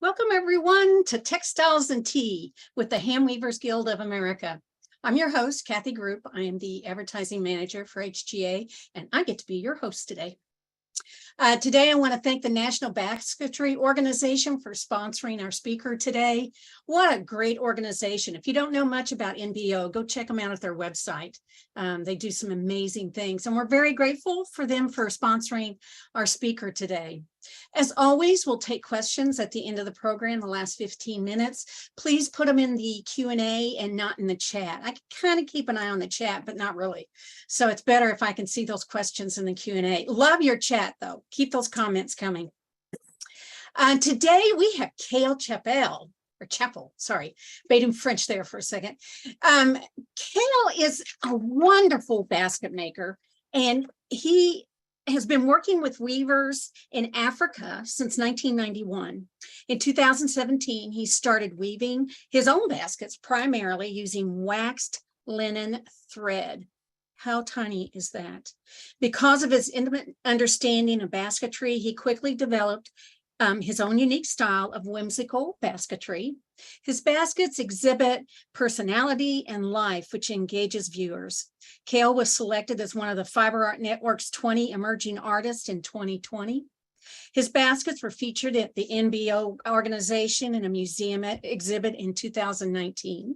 Welcome everyone to Textiles and Tea with the Handweavers Guild of America. I'm your host, Kathy Group. I am the advertising manager for HGA, and I get to be your host today. Today, I want to thank the National Basketry Organization for sponsoring our speaker today. What a great organization. If you don't know much about NBO, go check them out at their website. They do some amazing things, and we're very grateful for them for sponsoring our speaker today. As always, we'll take questions at the end of the program, the last 15 minutes. Please put them in the Q&A and not in the chat. I can kind of keep an eye on the chat, but not really. So it's better if I can see those questions in the Q&A. Love your chat, though. Keep those comments coming. Today, we have Cael Chappell, or Chappell, sorry. Made him French there for a second. Cael is a wonderful basket maker, and he has been working with weavers in Africa since 1991. In 2017, he started weaving his own baskets, primarily using waxed linen thread. How tiny is that? Because of his intimate understanding of basketry, he quickly developed his own unique style of whimsical basketry. His baskets exhibit personality and life, which engages viewers. Cael was selected as one of the Fiber Art Network's 20 Emerging Artists in 2020. His baskets were featured at the NBO organization in a museum exhibit in 2019.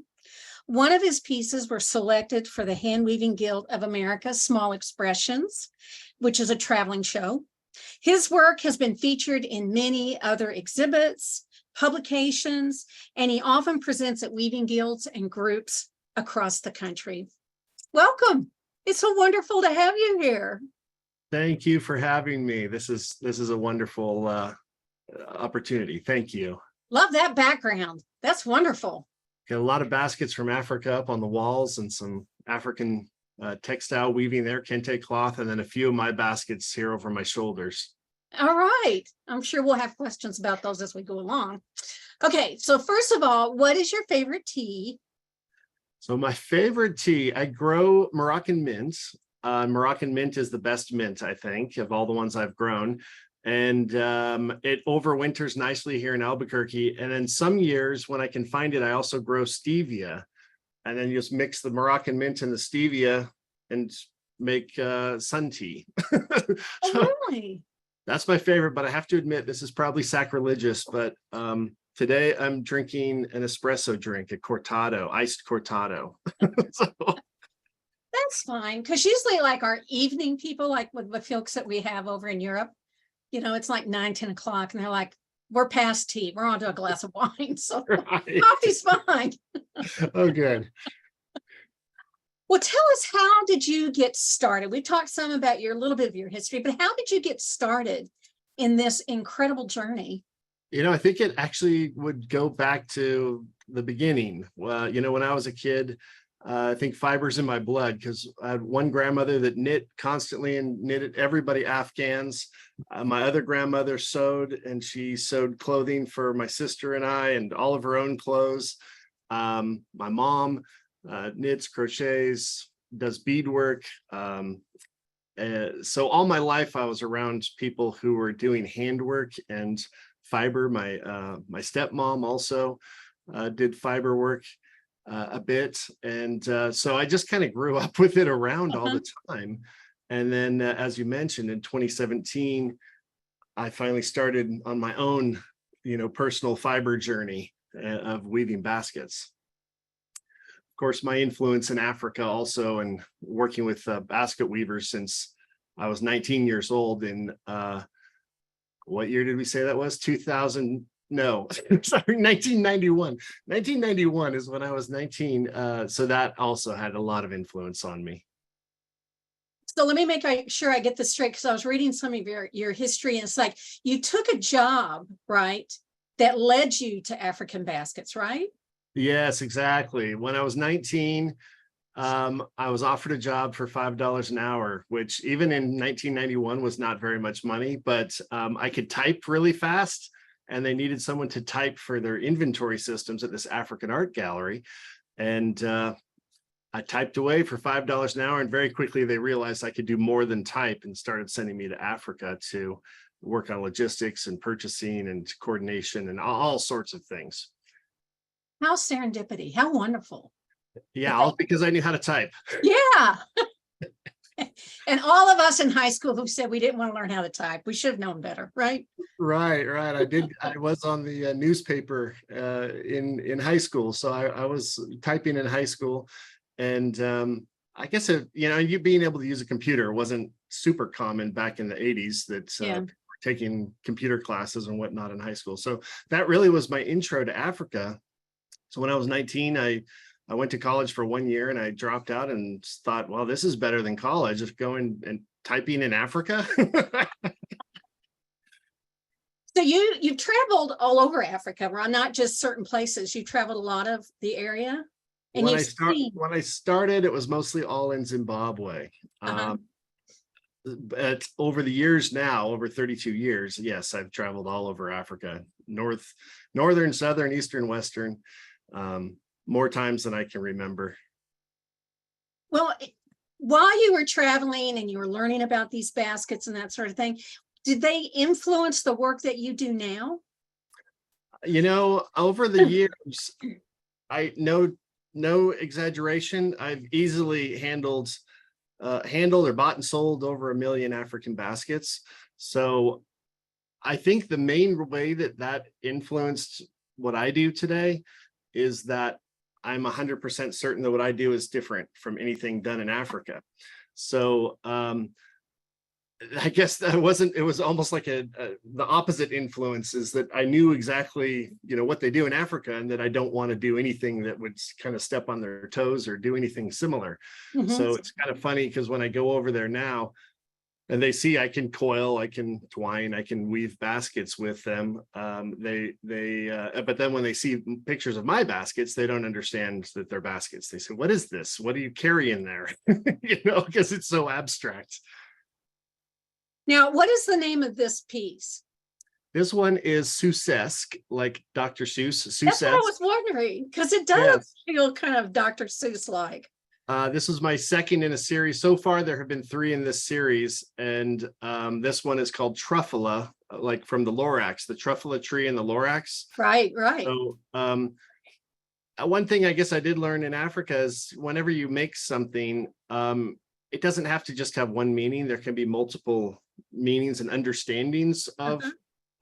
One of his pieces were selected for the Handweaving Guild of America Small Expressions, which is a traveling show. His work has been featured in many other exhibits, publications, and he often presents at weaving guilds and groups across the country. Welcome. It's so wonderful to have you here. Thank you for having me. This is a wonderful opportunity. Thank you. Love that background. That's wonderful. Got a lot of baskets from Africa up on the walls and some African textile weaving there, kente cloth, and then a few of my baskets here over my shoulders. All right. I'm sure we'll have questions about those as we go along. Okay, so first of all, what is your favorite tea? So my favorite tea, I grow Moroccan mint. Moroccan mint is the best mint, I think, of all the ones I've grown. And it overwinters nicely here in Albuquerque. And then some years when I can find it, I also grow stevia. And then you just mix the Moroccan mint and the stevia and make sun tea. Oh, really? That's my favorite, but I have to admit, this is probably sacrilegious, but today I'm drinking an espresso drink, a cortado, iced cortado. So, that's fine, because usually like our evening people, like with the folks that we have over in Europe, you know, it's like 9, 10 o'clock, and they're like, we're past tea, we're on to a glass of wine, so right. Coffee's fine. Oh, good. Well, tell us, how did you get started? We talked some about a little bit of your history, but how did you get started in this incredible journey? You know, I think it actually would go back to the beginning. You know, when I was a kid, I think fiber's in my blood because I had one grandmother that knit constantly and knitted everybody Afghans. My other grandmother sewed, and she sewed clothing for my sister and I and all of her own clothes. My mom knits, crochets, does beadwork. So all my life I was around people who were doing handwork and fiber. My stepmom also did fiber work a bit. And so I just kind of grew up with it around all the time. And then, as you mentioned, in 2017, I finally started on my own, personal fiber journey of weaving baskets. Of course, my influence in Africa also, and working with basket weavers since I was 19 years old in, what year did we say that was? 2000. No, sorry, 1991. 1991 is when I was 19. So that also had a lot of influence on me. So let me make sure I get this straight, because I was reading some of your history, and it's like you took a job, right, that led you to African baskets, right? Yes, exactly. When I was 19, I was offered a job for $5 an hour, which even in 1991 was not very much money, but I could type really fast, and they needed someone to type for their inventory systems at this African art gallery. And I typed away for $5 an hour, and very quickly they realized I could do more than type and started sending me to Africa to work on logistics and purchasing and coordination and all sorts of things. How serendipity, how wonderful. Yeah, all because I knew how to type. Yeah. And all of us in high school who said we didn't want to learn how to type, we should have known better, right? Right. I was on the newspaper in high school, so I was typing in high school, and I guess you being able to use a computer wasn't super common back in the 80s. That people were taking computer classes and whatnot in high school. So that really was my intro to Africa. So when I was 19, I went to college for 1 year, and I dropped out and thought, well, this is better than college, just going and typing in Africa. So you traveled all over Africa, right? Not just certain places. You traveled a lot of the area. And when I started, it was mostly all in Zimbabwe. But over the years now, over 32 years, yes, I've traveled all over Africa, northern, southern, eastern, western, more times than I can remember. Well, while you were traveling and you were learning about these baskets and that sort of thing, did they influence the work that you do now? Over the years, no exaggeration, I've easily handled or bought and sold over 1 million African baskets. So I think the main way that influenced what I do today is that I'm 100% certain that what I do is different from anything done in Africa. So I guess it was almost like the opposite influence, is that I knew exactly, what they do in Africa, and that I don't want to do anything that would kind of step on their toes or do anything similar. So it's kind of funny, because when I go over there now and they see I can coil, I can twine, I can weave baskets with them, but then when they see pictures of my baskets, they don't understand that they're baskets. They say, what is this? What do you carry in there? Because it's so abstract. Now, what is the name of this piece? This one is Seussesque, like Dr. Seuss. That's what I was wondering, because it does feel kind of Dr. Seuss-like. This is my second in a series. So far, there have been 3 in this series, and this one is called Truffula, like from the Lorax, the truffula tree and the Lorax. Right. So one thing I guess I did learn in Africa is whenever you make something, it doesn't have to just have one meaning. There can be multiple meanings and understandings of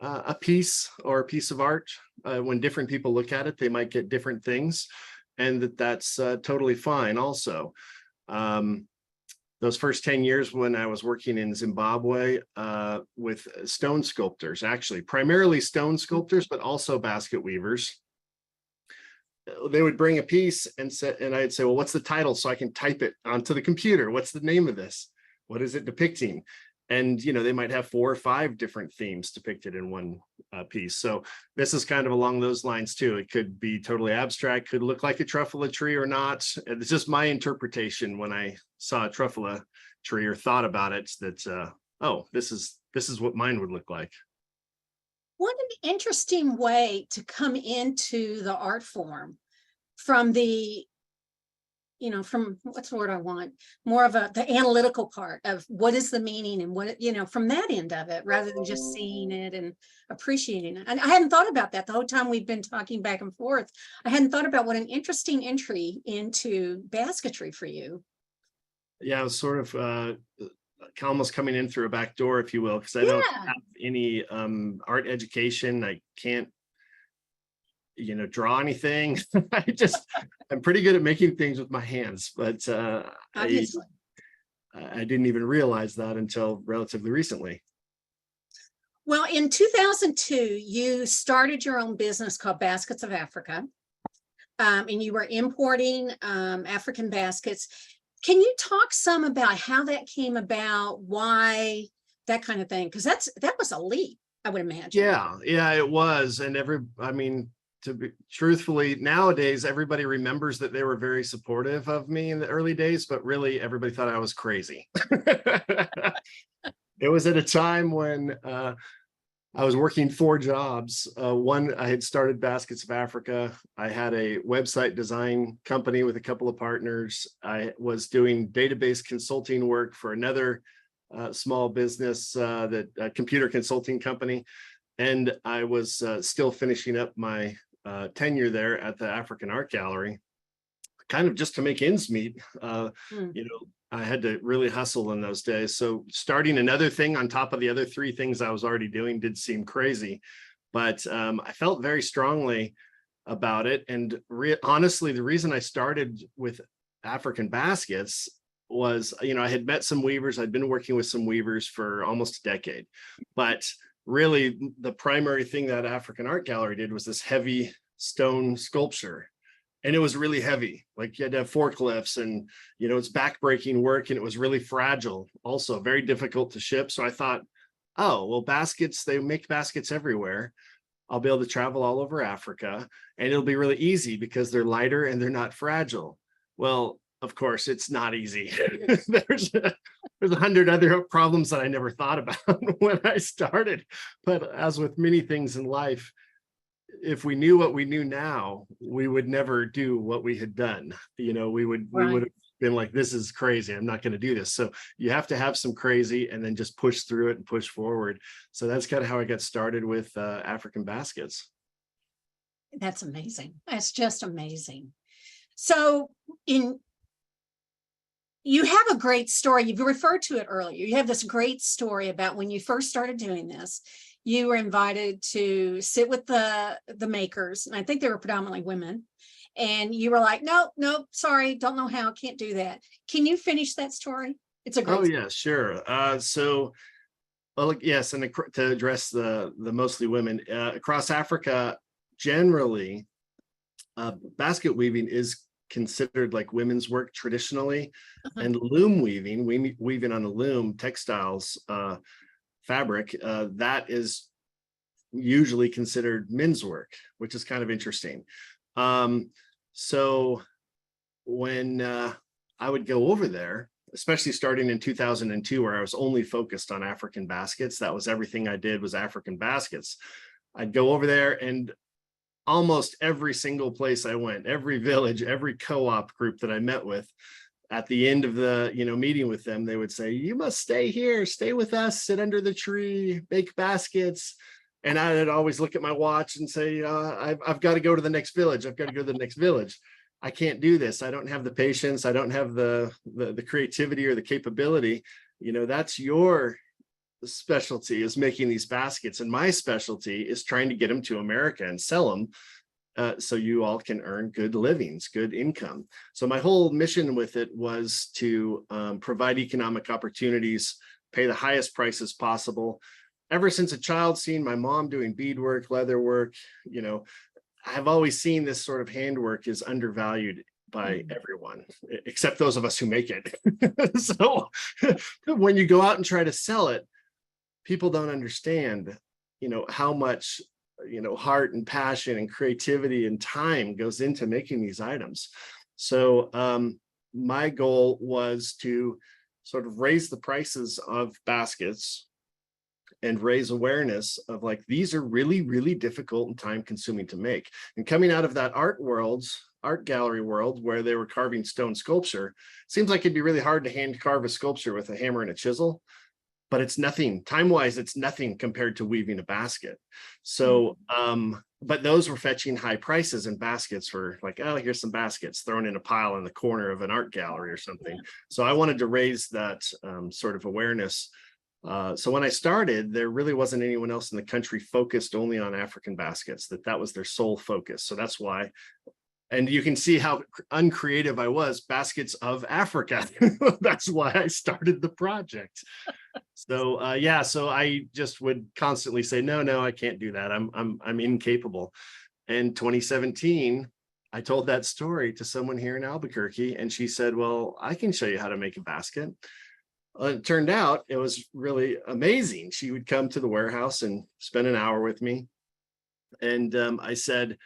a piece or a piece of art. When different people look at it, they might get different things, and that's totally fine also. Those first 10 years when I was working in Zimbabwe with stone sculptors, actually primarily stone sculptors, but also basket weavers, they would bring a piece and I'd say, well, what's the title, so I can type it onto the computer? What's the name of this? What is it depicting? And, they might have 4 or 5 different themes depicted in one piece. So this is kind of along those lines too. It could be totally abstract, could look like a truffula tree or not. It's just my interpretation when I saw a truffula tree or thought about it that, oh, this is what mine would look like. What an interesting way to come into the art form from the, from what's the word I want? More of the analytical part of what is the meaning and what, from that end of it, rather than just seeing it and appreciating it. And I hadn't thought about that the whole time we've been talking back and forth. I hadn't thought about what an interesting entry into basketry for you. Yeah, it was sort of almost coming in through a back door, if you will, because I don't Yeah. have any art education. I can't, draw anything. I'm pretty good at making things with my hands, but Obviously. I didn't even realize that until relatively recently. Well, in 2002, you started your own business called Baskets of Africa, and you were importing African baskets. Can you talk some about how that came about, why, that kind of thing? Because that was a leap, I would imagine. Yeah, it was. And to be truthfully, nowadays, everybody remembers that they were very supportive of me in the early days, but really everybody thought I was crazy. It was at a time when I was working 4 jobs. One, I had started Baskets of Africa. I had a website design company with a couple of partners. I was doing database consulting work for another small business, that computer consulting company. And I was still finishing up my tenure there at the African Art Gallery, kind of just to make ends meet. I had to really hustle in those days. So starting another thing on top of the other 3 things I was already doing did seem crazy, but I felt very strongly about it. And honestly, the reason I started with African baskets was, I had met some weavers. I'd been working with some weavers for almost a decade, but really the primary thing that African Art Gallery did was this heavy stone sculpture. And it was really heavy, like you had to have forklifts and, it's backbreaking work, and it was really fragile, also very difficult to ship. So I thought, oh, well, baskets, they make baskets everywhere. I'll be able to travel all over Africa, and it'll be really easy because they're lighter and they're not fragile. Well, of course, it's not easy. There's 100 other problems that I never thought about when I started. But as with many things in life, if we knew what we knew now, we would never do what we had done. We would have been like, this is crazy. I'm not going to do this. So you have to have some crazy and then just push through it and push forward. So that's kind of how I got started with African baskets. That's amazing. That's just amazing. So you have a great story. You've referred to it earlier. You have this great story about when you first started doing this. You were invited to sit with the makers, and I think they were predominantly women. And you were like, no, sorry, don't know how, can't do that. Can you finish that story? It's a great story. Yeah, sure. Well, yes, and to address the mostly women across Africa, generally, basket weaving is considered like women's work traditionally, and loom weaving, weaving on a loom, textiles, fabric, that is usually considered men's work, which is kind of interesting. So when I would go over there, especially starting in 2002, where I was only focused on African baskets, that was everything I did was African baskets. I'd go over there, and almost every single place I went, every village, every co-op group that I met with, at the end of the meeting with them, they would say, you must stay here, stay with us, sit under the tree, bake baskets. And I'd always look at my watch and say, I've got to go to the next village. I've got to go to the next village. I can't do this. I don't have the patience. I don't have the creativity or the capability. That's your specialty, is making these baskets. And my specialty is trying to get them to America and sell them. So you all can earn good livings, good income. So my whole mission with it was to provide economic opportunities, pay the highest prices possible. Ever since a child, seeing my mom doing beadwork, leather work, I've always seen this sort of handwork is undervalued by everyone, except those of us who make it. So when you go out and try to sell it, people don't understand, how much, heart and passion and creativity and time goes into making these items. So my goal was to sort of raise the prices of baskets and raise awareness of like, these are really, really difficult and time consuming to make. And coming out of that art gallery world where they were carving stone sculpture, seems like it'd be really hard to hand carve a sculpture with a hammer and a chisel, but it's nothing time-wise, it's nothing compared to weaving a basket. So, but those were fetching high prices, and baskets were like, oh, here's some baskets thrown in a pile in the corner of an art gallery or something. So I wanted to raise that sort of awareness. So when I started, there really wasn't anyone else in the country focused only on African baskets, that was their sole focus. So that's why, and you can see how uncreative I was, baskets of Africa. That's why I started the project. So yeah, so I just would constantly say, no, I can't do that. I'm incapable. And 2017, I told that story to someone here in Albuquerque, and she said, well, I can show you how to make a basket. It turned out it was really amazing. She would come to the warehouse and spend an hour with me. And I said,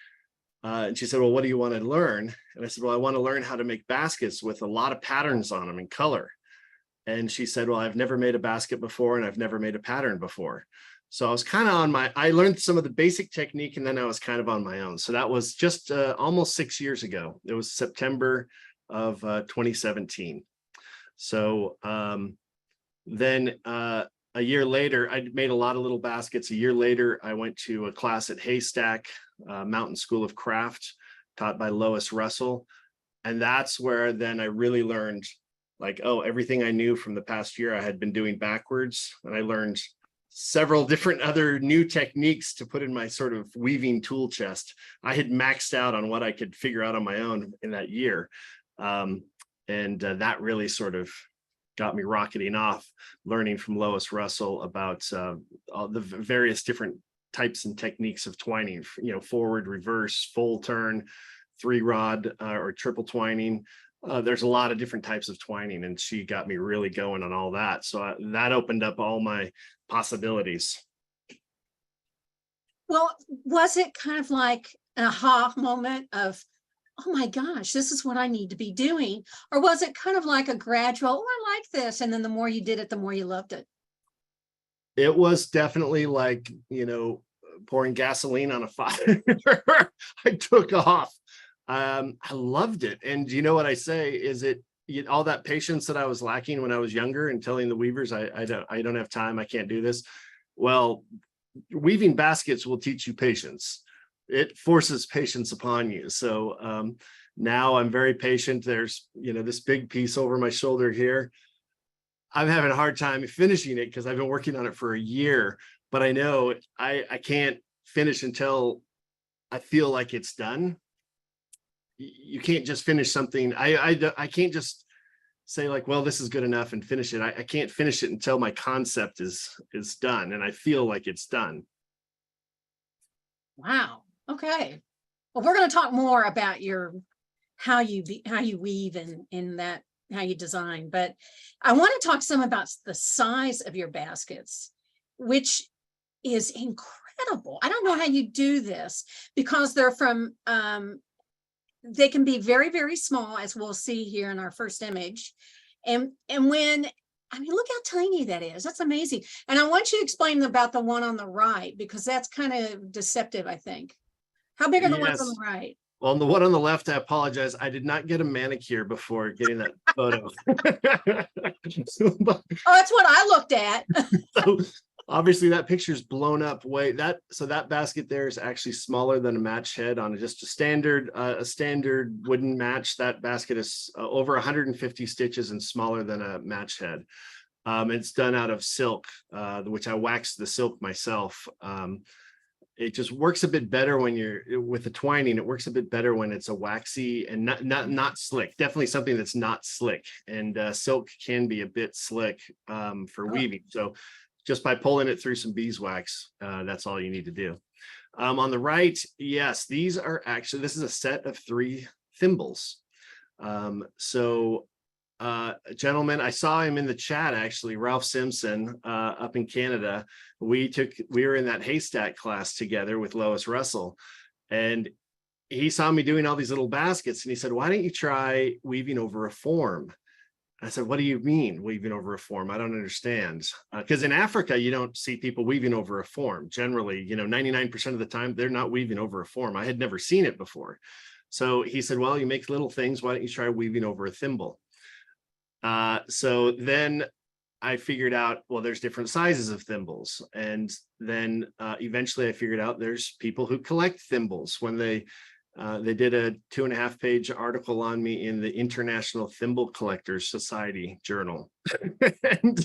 and she said, well, what do you want to learn? And I said, well, I want to learn how to make baskets with a lot of patterns on them in color. And she said, well, I've never made a basket before, and I've never made a pattern before. So I was kind of I learned some of the basic technique, and then I was kind of on my own. So that was just almost 6 years ago. It was September of 2017. So then a year later, I made a lot of little baskets. A year later, I went to a class at Haystack Mountain School of Craft, taught by Lois Russell. And that's where then I really learned, like, oh, everything I knew from the past year I had been doing backwards. And I learned several different other new techniques to put in my sort of weaving tool chest. I had maxed out on what I could figure out on my own in that year. And that really sort of got me rocketing off, learning from Lois Russell about all the various different types and techniques of twining, forward, reverse, full turn, 3-rod or triple twining. There's a lot of different types of twining, and she got me really going on all that. So that opened up all my possibilities. Well, was it kind of like an aha moment of, oh my gosh, this is what I need to be doing? Or was it kind of like a gradual, oh, I like this, and then the more you did it, the more you loved it? It was definitely like, pouring gasoline on a fire. I took off. I loved it. And you know what I say is all that patience that I was lacking when I was younger and telling the weavers, I don't have time, I can't do this. Well, weaving baskets will teach you patience. It forces patience upon you. So now I'm very patient. There's, this big piece over my shoulder here. I'm having a hard time finishing it because I've been working on it for a year, but I know I can't finish until I feel like it's done. You can't just finish something. I can't just say like, well, this is good enough and finish it. I can't finish it until my concept is done and I feel like it's done. Wow. Okay. Well, we're going to talk more about how you weave and that, how you design, but I want to talk some about the size of your baskets, which is incredible. I don't know how you do this because they're from, they can be very, very small, as we'll see here in our first image. And when, I mean, look how tiny that is. That's amazing. And I want you to explain about the one on the right, because that's kind of deceptive, I think. How big are the ones on the right? Well, on the one on the left, I apologize. I did not get a manicure before getting that photo. Oh, that's what I looked at. So obviously that picture's blown up way. So that basket there is actually smaller than a match head on just a standard wooden match. That basket is over 150 stitches and smaller than a match head. It's done out of silk, which I waxed the silk myself. It just works a bit better when you're with the twining. It works a bit better when it's a waxy and not slick. Definitely something that's not slick. And silk can be a bit slick for weaving. So just by pulling it through some beeswax, that's all you need to do. On the right, yes, this is a set of 3 thimbles. A gentleman, I saw him in the chat, actually, Ralph Simpson, up in Canada. We were in that haystack class together with Lois Russell, and he saw me doing all these little baskets, and he said, why don't you try weaving over a form? I said, what do you mean weaving over a form? I don't understand. Because in Africa, you don't see people weaving over a form. Generally, 99% of the time, they're not weaving over a form. I had never seen it before. So he said, well, you make little things. Why don't you try weaving over a thimble? So then I figured out, well, there's different sizes of thimbles. And then eventually I figured out there's people who collect thimbles. When they did a 2.5-page article on me in the International Thimble Collectors Society journal. And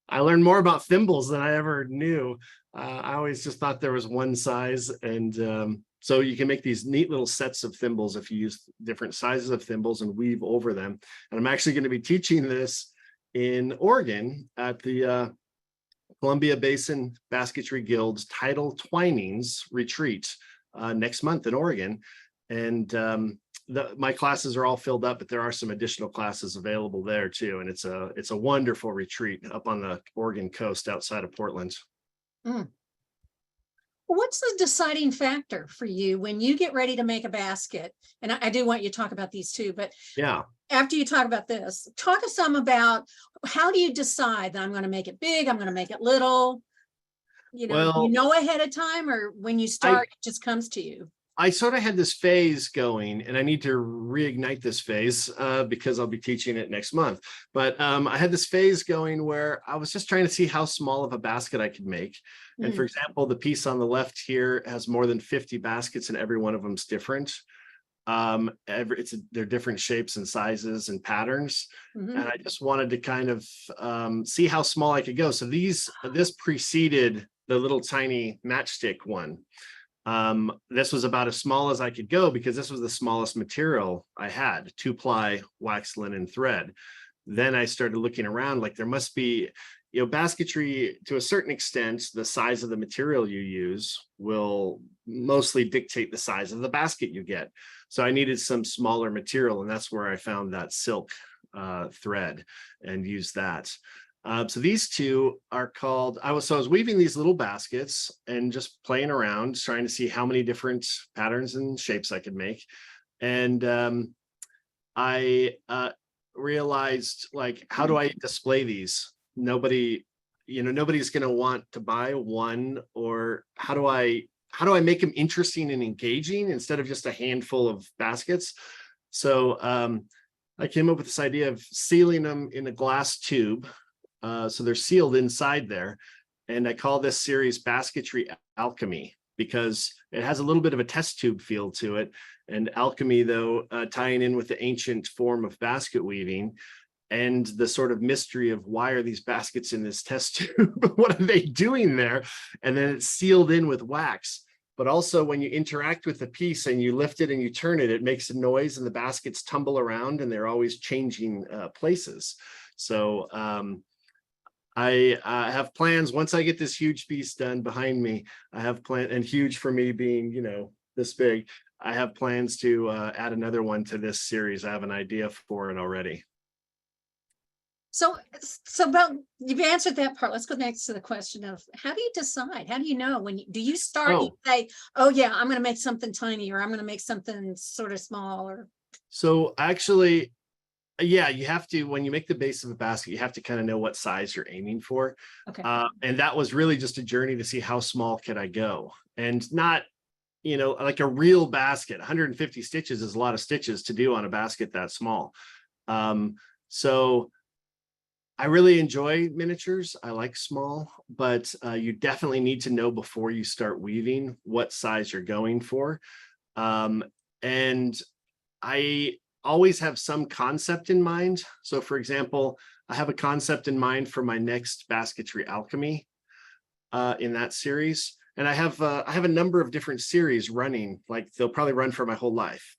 I learned more about thimbles than I ever knew. I always just thought there was one size. And so you can make these neat little sets of thimbles if you use different sizes of thimbles and weave over them. And I'm actually going to be teaching this in Oregon at the Columbia Basin Basketry Guild's Tidal Twinings retreat next month in Oregon. And my classes are all filled up, but there are some additional classes available there too. And it's a wonderful retreat up on the Oregon coast outside of Portland. Mm. What's the deciding factor for you when you get ready to make a basket? And I do want you to talk about these too, but yeah, after you talk about this, talk to some about how do you decide that I'm going to make it big, I'm going to make it little? Well, ahead of time, or when you start, it just comes to you? I sort of had this phase going, and I need to reignite this phase because I'll be teaching it next month. But I had this phase going where I was just trying to see how small of a basket I could make. And for example, the piece on the left here has more than 50 baskets, and every one of them's different. They're different shapes and sizes and patterns. And I just wanted to kind of see how small I could go. So this preceded the little tiny matchstick one. This was about as small as I could go because this was the smallest material I had, 2-ply wax linen thread. Then I started looking around, like there must be, basketry to a certain extent, the size of the material you use will mostly dictate the size of the basket you get. So I needed some smaller material, and that's where I found that silk thread and used that. So these two are called, I was weaving these little baskets and just playing around, trying to see how many different patterns and shapes I could make. And I realized, like, how do I display these? Nobody's going to want to buy one, or how do I make them interesting and engaging instead of just a handful of baskets? So I came up with this idea of sealing them in a glass tube. So they're sealed inside there. And I call this series Basketry Alchemy because it has a little bit of a test tube feel to it. And alchemy, though, tying in with the ancient form of basket weaving and the sort of mystery of why are these baskets in this test tube? What are they doing there? And then it's sealed in with wax. But also when you interact with the piece and you lift it and you turn it, it makes a noise and the baskets tumble around and they're always changing places. So I have plans once I get this huge piece done behind me. I have plans, and huge for me being, this big. I have plans to add another one to this series. I have an idea for it already. So about, you've answered that part. Let's go next to the question of how do you decide? How do you know do you start, you say, oh yeah, I'm going to make something tiny, or I'm going to make something sort of small, or? So actually, yeah, you have to, when you make the base of a basket, you have to kind of know what size you're aiming for. Okay. And that was really just a journey to see how small could I go, and not, like a real basket. 150 stitches is a lot of stitches to do on a basket that small. So I really enjoy miniatures. I like small, but you definitely need to know before you start weaving what size you're going for. And I always have some concept in mind. So for example, I have a concept in mind for my next Basketry Alchemy in that series. And I have a number of different series running, like they'll probably run for my whole life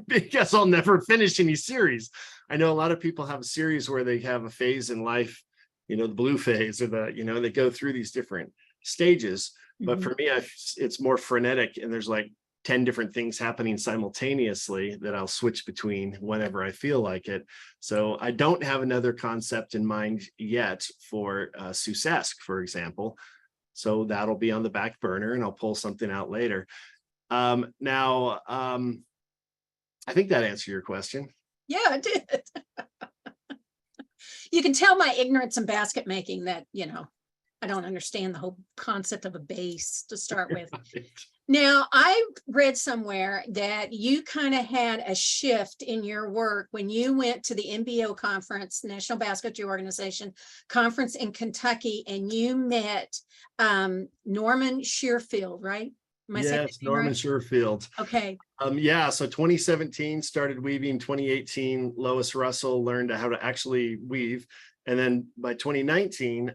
because I'll never finish any series. I know a lot of people have a series where they have a phase in life, the blue phase, or they go through these different stages. But for me, it's more frenetic, and there's like 10 different things happening simultaneously that I'll switch between whenever I feel like it. So I don't have another concept in mind yet for Susesque, for example. So that'll be on the back burner and I'll pull something out later. Now, I think that answered your question. Yeah, it did. You can tell my ignorance in basket making that, I don't understand the whole concept of a base to start with. Now, I read somewhere that you kind of had a shift in your work when you went to the NBO conference, National Basketry Organization conference in Kentucky, and you met Norman Shearfield, right? Am I saying Yes, his name Norman right? Shearfield. Okay. Yeah, so 2017 started weaving, 2018 Lois Russell learned how to actually weave, and then by 2019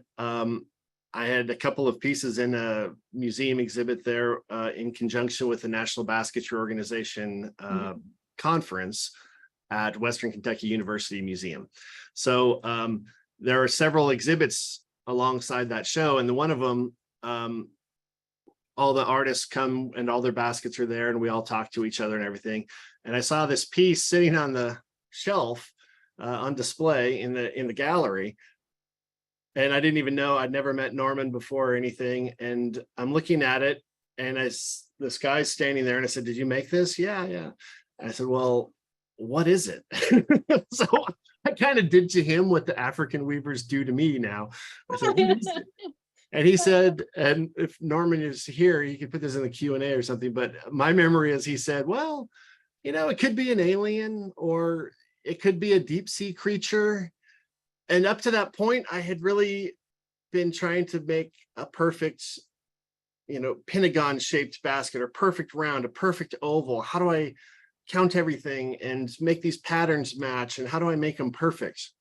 I had a couple of pieces in a museum exhibit there in conjunction with the National Basketry Organization conference at Western Kentucky University Museum. So there are several exhibits alongside that show, and one of them all the artists come and all their baskets are there and we all talk to each other and everything. And I saw this piece sitting on the shelf on display in the gallery. And I didn't even know, I'd never met Norman before or anything. And I'm looking at it and this guy's standing there and I said, "Did you make this?" "Yeah, yeah." And I said, "Well, what is it?" So I kind of did to him what the African weavers do to me now. I said, "What is it?" And he said, and if Norman is here, you could put this in the Q&A or something, but my memory is he said, "Well, it could be an alien or it could be a deep sea creature." And up to that point, I had really been trying to make a perfect, pentagon shaped basket or perfect round, a perfect oval. How do I count everything and make these patterns match? And how do I make them perfect?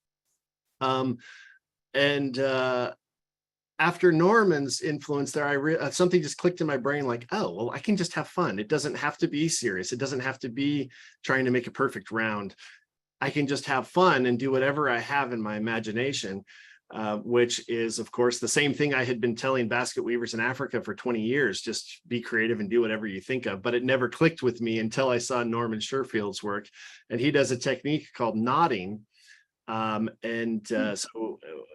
After Norman's influence there, something just clicked in my brain like, oh, well, I can just have fun. It doesn't have to be serious. It doesn't have to be trying to make a perfect round. I can just have fun and do whatever I have in my imagination, which is, of course, the same thing I had been telling basket weavers in Africa for 20 years, just be creative and do whatever you think of. But it never clicked with me until I saw Norman Shearfield's work. And he does a technique called knotting. So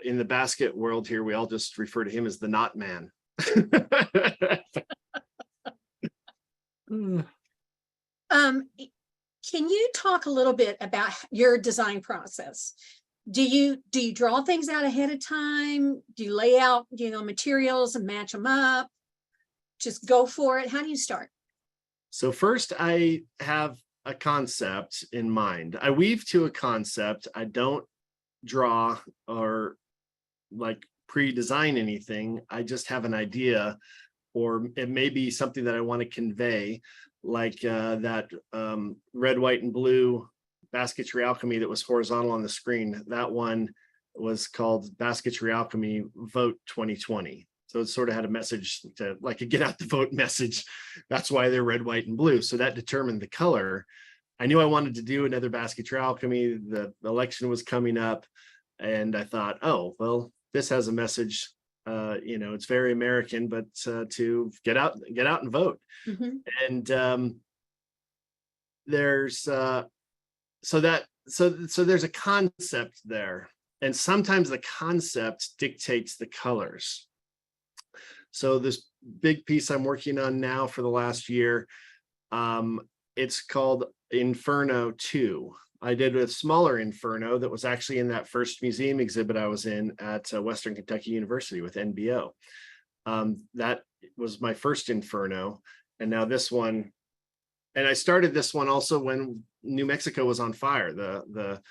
in the basket world here, we all just refer to him as the knot man. Can you talk a little bit about your design process? Do you draw things out ahead of time? Do you lay out, materials and match them up? Just go for it. How do you start? So first I have a concept in mind. I weave to a concept. I don't draw or pre-design anything. I just have an idea, or it may be something that I want to convey, like that red, white, and blue Basketry Alchemy that was horizontal on the screen. That one was called Basketry Alchemy Vote 2020. So it sort of had a message to like a get out the vote message. That's why they're red, white, and blue. So that determined the color. I knew I wanted to do another Basketry Alchemy. The election was coming up and I thought, oh, well, this has a message. It's very American, but to get out and vote. Mm-hmm. And there's there's a concept there, and sometimes the concept dictates the colors. So this big piece I'm working on now for the last year, it's called Inferno 2. I did a smaller Inferno that was actually in that first museum exhibit I was in at Western Kentucky University with NBO. That was my first Inferno, and now this one. And I started this one also when New Mexico was on fire. The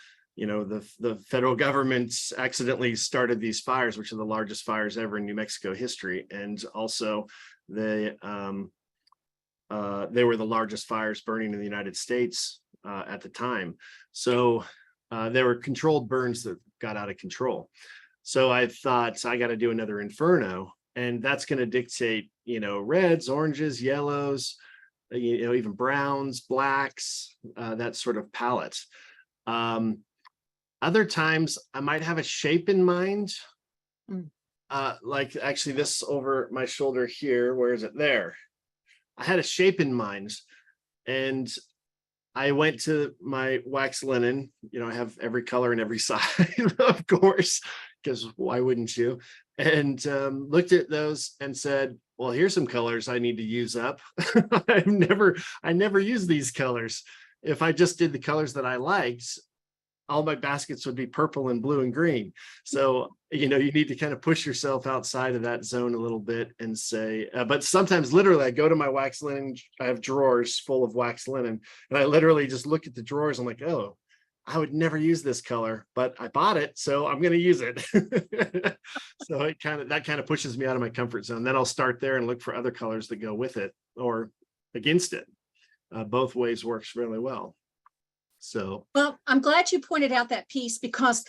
federal government accidentally started these fires, which are the largest fires ever in New Mexico history, and also they were the largest fires burning in the United States at the time. So there were controlled burns that got out of control. So I thought I got to do another Inferno, and that's going to dictate, reds, oranges, yellows, even browns, blacks, that sort of palette. Other times I might have a shape in mind, like actually this over my shoulder here. Where is it? There. I had a shape in mind, and I went to my wax linen. I have every color and every size, of course, because why wouldn't you? And looked at those and said, well, here's some colors I need to use up. I never use these colors. If I just did the colors that I liked, all my baskets would be purple and blue and green. So, you need to kind of push yourself outside of that zone a little bit and say, but sometimes literally I go to my wax linen, I have drawers full of wax linen, and I literally just look at the drawers. I'm like, oh, I would never use this color, but I bought it, so I'm going to use it. So that kind of pushes me out of my comfort zone. Then I'll start there and look for other colors that go with it or against it. Both ways works really well. So, well, I'm glad you pointed out that piece, because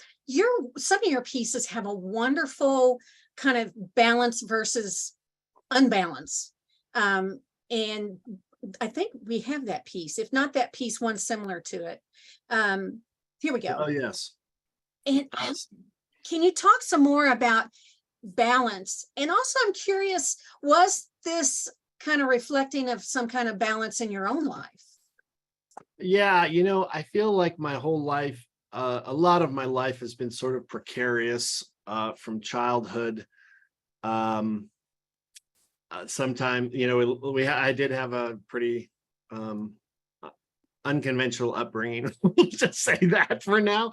some of your pieces have a wonderful kind of balance versus unbalance. And I think we have that piece. If not that piece, one similar to it. Here we go. oh yes. And can you talk some more about balance? And also, I'm curious, was this kind of reflecting of some kind of balance in your own life? Yeah, I feel like my whole life, a lot of my life has been sort of precarious from childhood. Sometime, I did have a pretty unconventional upbringing. We'll just say that for now.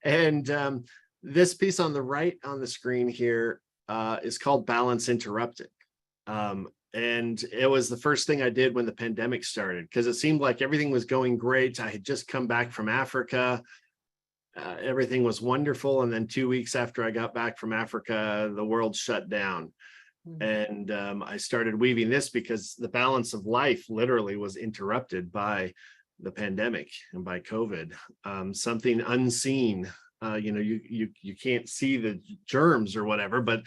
And this piece on the right on the screen here is called Balance Interrupted. And it was the first thing I did when the pandemic started, because it seemed like everything was going great. I had just come back from Africa. Everything was wonderful. And then 2 weeks after I got back from Africa, the world shut down. And I started weaving this because the balance of life literally was interrupted by the pandemic and by COVID. Something unseen, you can't see the germs or whatever, but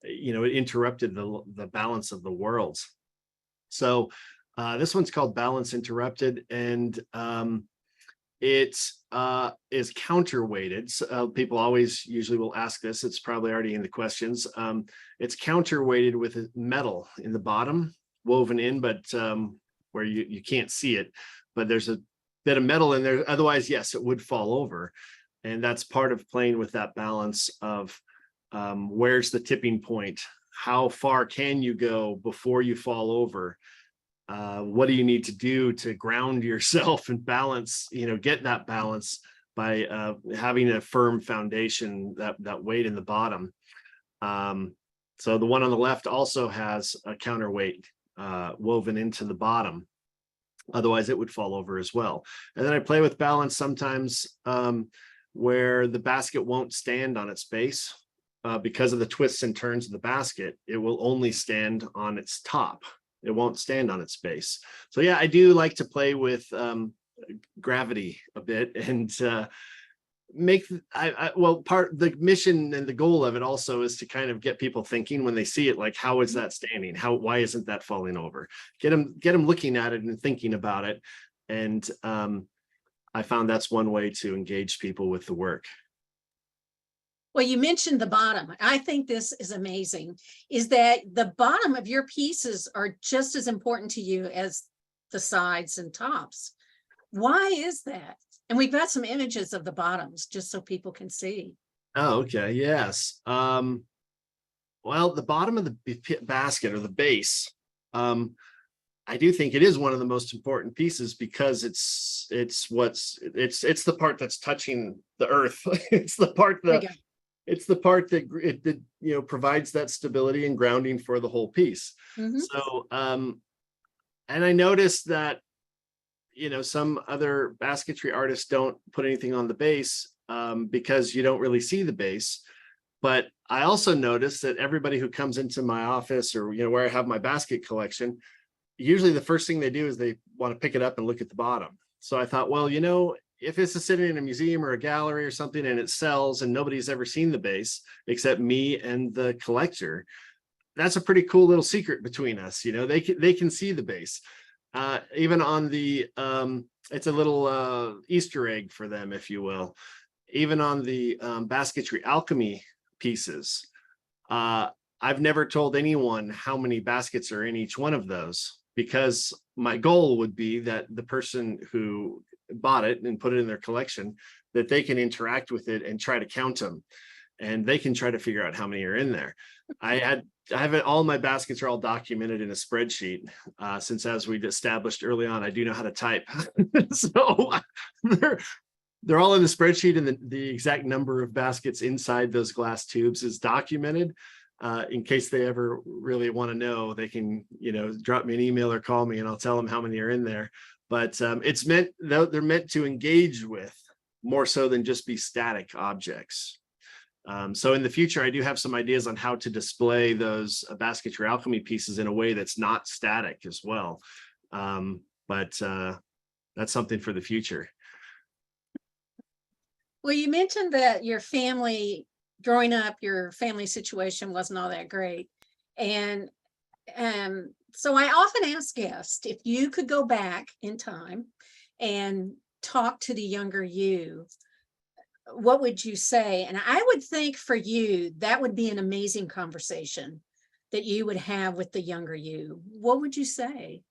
it interrupted the balance of the worlds. So this one's called Balance Interrupted, and it is counterweighted. So, people usually will ask this. It's probably already in the questions. It's counterweighted with metal in the bottom, woven in, but where you can't see it. But there's a bit of metal in there. Otherwise, yes, it would fall over. And that's part of playing with that balance of where's the tipping point? How far can you go before you fall over? What do you need to do to ground yourself and balance, get that balance by having a firm foundation, that weight in the bottom. So the one on the left also has a counterweight woven into the bottom. Otherwise, it would fall over as well. And then I play with balance sometimes where the basket won't stand on its base. Because of the twists and turns of the basket, it will only stand on its top. It won't stand on its base. So yeah, I do like to play with gravity a bit and the mission and the goal of it also is to kind of get people thinking when they see it, like, how is that standing? Why isn't that falling over? Get them looking at it and thinking about it. And I found that's one way to engage people with the work. Well, you mentioned the bottom. I think this is amazing, is that the bottom of your pieces are just as important to you as the sides and tops. Why is that? And we've got some images of the bottoms just so people can see. Oh, okay. Yes. Well, the bottom of the basket or the base, I do think it is one of the most important pieces because it's the part that's touching the earth. It's the part that provides that stability and grounding for the whole piece. Mm-hmm. So and I noticed that some other basketry artists don't put anything on the base because you don't really see the base. But I also noticed that everybody who comes into my office or where I have my basket collection, usually the first thing they do is they want to pick it up and look at the bottom. So I thought, well, if this is sitting in a museum or a gallery or something and it sells and nobody's ever seen the base except me and the collector, that's a pretty cool little secret between us. They can see the base. Even on the, it's a little Easter egg for them, if you will. Even on the basketry alchemy pieces, I've never told anyone how many baskets are in each one of those. because my goal would be that the person who bought it and put it in their collection, that they can interact with it and try to count them, and they can try to figure out how many are in there. I have it, all my baskets are all documented in a spreadsheet, since, as we established early on, I do know how to type. So they're all in the spreadsheet, and the exact number of baskets inside those glass tubes is documented. In case they ever really want to know, they can, drop me an email or call me, and I'll tell them how many are in there. But it's meant, they're meant to engage with more so than just be static objects. So in the future, I do have some ideas on how to display those basketry alchemy pieces in a way that's not static as well. But that's something for the future. Well, you mentioned that your family, growing up, your family situation wasn't all that great. And so I often ask guests, if you could go back in time and talk to the younger you, what would you say? And I would think for you, that would be an amazing conversation that you would have with the younger you. What would you say?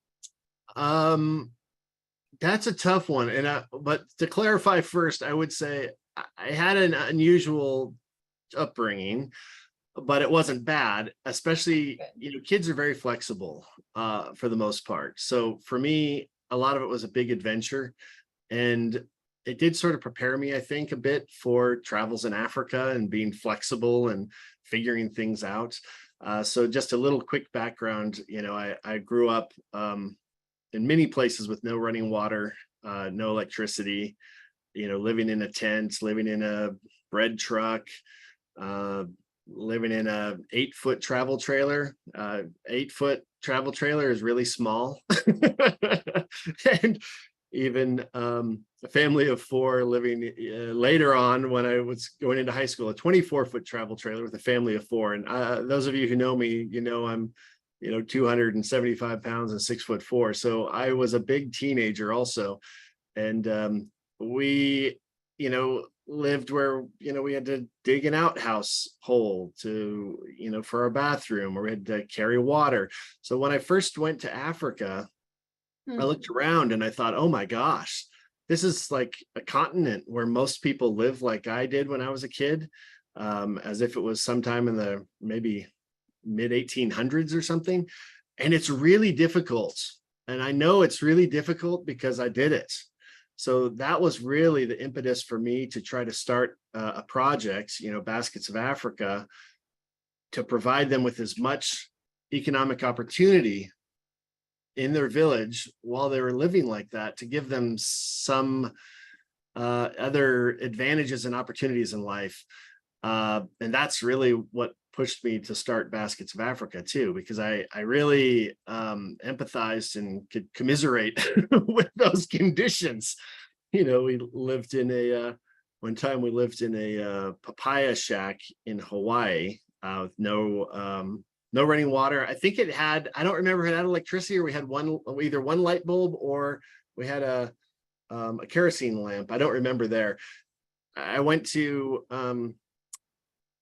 That's a tough one. But to clarify first, I would say I had an unusual upbringing, but it wasn't bad. Especially, kids are very flexible for the most part. So for me, a lot of it was a big adventure, and it did sort of prepare me, I think, a bit for travels in Africa and being flexible and figuring things out. So just a little quick background, I grew up in many places with no running water, no electricity, living in a tent, living in a bread truck, living in a 8-foot travel trailer. 8-foot travel trailer is really small. And even a family of 4 living later on, when I was going into high school, a 24-foot travel trailer with a family of 4. And those of you who know me, I'm 275 pounds and 6'4". So I was a big teenager also. And we, lived where, we had to dig an outhouse hole to, for our bathroom, or we had to carry water. So when I first went to Africa, I looked around and I thought, oh my gosh, this is like a continent where most people live like I did when I was a kid, as if it was sometime in the maybe mid 1800s or something. And it's really difficult. And I know it's really difficult because I did it. So that was really the impetus for me to try to start a project, Baskets of Africa, to provide them with as much economic opportunity in their village while they were living like that, to give them some other advantages and opportunities in life. And that's really what pushed me to start Baskets of Africa too, because I really empathized and could commiserate with those conditions. We lived in one time we lived in a papaya shack in Hawaii with no running water. I think it had, I don't remember if it had electricity, or we had either one light bulb, or we had a kerosene lamp. I don't remember there. I went to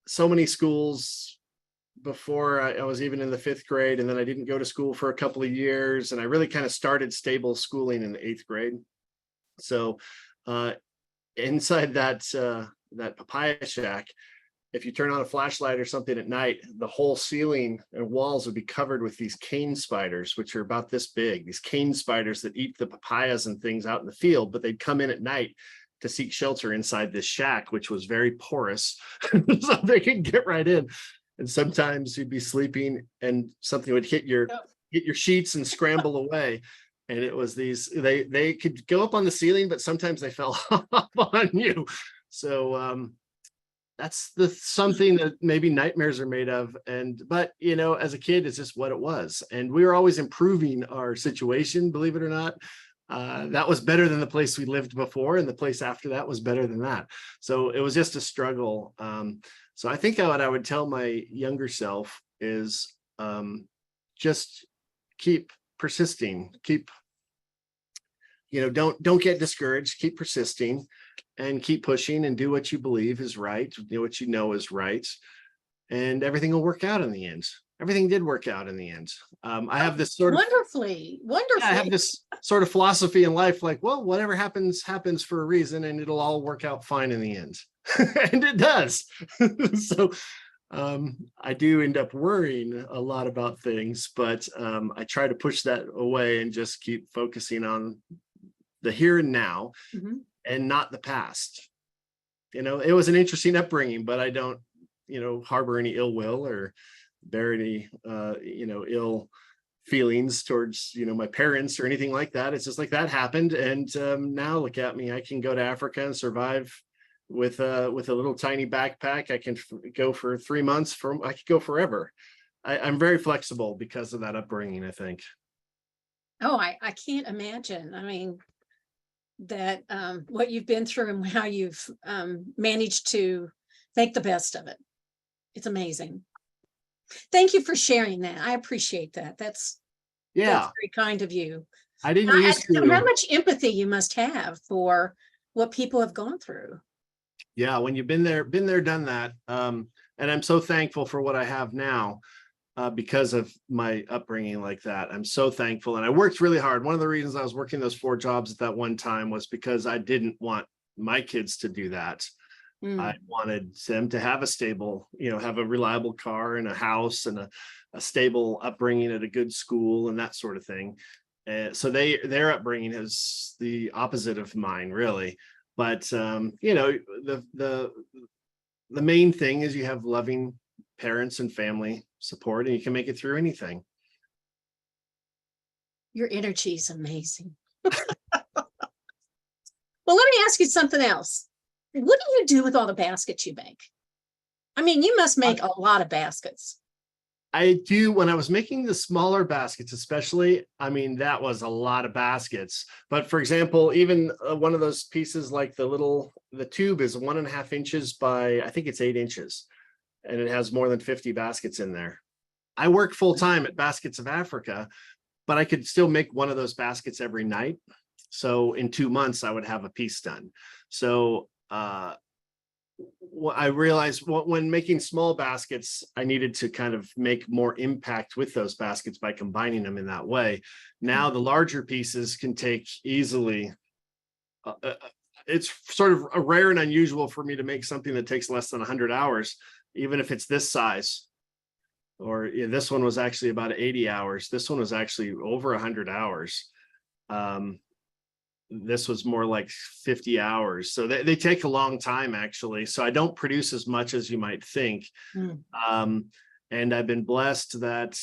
so many schools before I was even in the 5th grade, and then I didn't go to school for a couple of years, and I really kind of started stable schooling in the 8th grade. So inside that papaya shack, if you turn on a flashlight or something at night, the whole ceiling and walls would be covered with these cane spiders, which are about this big, these cane spiders that eat the papayas and things out in the field, but they'd come in at night to seek shelter inside this shack, which was very porous, so they could get right in. And sometimes you'd be sleeping and something would hit your sheets and scramble away. And it was these, they could go up on the ceiling, but sometimes they fell off on you. So that's something that maybe nightmares are made of. But as a kid, it's just what it was. And we were always improving our situation, believe it or not. That was better than the place we lived before, and the place after that was better than that. So it was just a struggle. So I think what I would tell my younger self is just keep persisting, don't get discouraged, keep persisting, and keep pushing, and do what you believe is right, do what you know is right, and everything will work out in the end. everything did work out in the end. I have this sort of, Wonderfully, yeah, I have wonderfully. this sort of philosophy in life, like, well, whatever happens, happens for a reason, and it'll all work out fine in the end. And it does. So I do end up worrying a lot about things, but I try to push that away and just keep focusing on the here and now Mhm. and not the past. It was an interesting upbringing, but I don't, harbor any ill will or bear any, ill feelings towards, my parents or anything like that. It's just like that happened. And now look at me, I can go to Africa and survive with a little tiny backpack. I can go for 3 months, I could go forever. I'm very flexible because of that upbringing, I think. Oh, I can't imagine. I mean, that what you've been through and how you've managed to make the best of it. It's amazing. Thank you for sharing that. I appreciate that. That's Yeah, very kind of you. I didn't used And how to. much empathy you must have for what people have gone through. Yeah, when you've been there, done that. And I'm so thankful for what I have now. Because of my upbringing like that. I'm so thankful. And I worked really hard. One of the reasons I was working those 4 jobs at that one time was because I didn't want my kids to do that. I wanted them to have a stable, have a reliable car and a house and a stable upbringing at a good school and that sort of thing. So their upbringing is the opposite of mine, really. But the main thing is you have loving parents and family support, and you can make it through anything. Your energy is amazing. Well, let me ask you something else. What do you do with all the baskets you make? I mean, you must make a lot of baskets. I do. When I was making the smaller baskets, especially, I mean, that was a lot of baskets. But for example, even one of those pieces, like the tube is 1.5 inches by, I think it's 8 inches, and it has more than 50 baskets in there. I work full time at Baskets of Africa, but I could still make one of those baskets every night. So in 2 months, I would have a piece done. So I realized when making small baskets, I needed to kind of make more impact with those baskets by combining them in that way. Now the larger pieces can take easily. It's sort of rare and unusual for me to make something that takes less than 100 hours, even if it's this size. Or this one was actually about 80 hours. This one was actually over 100 hours. This was more like 50 hours. So they take a long time, actually. So I don't produce as much as you might think. And I've been blessed that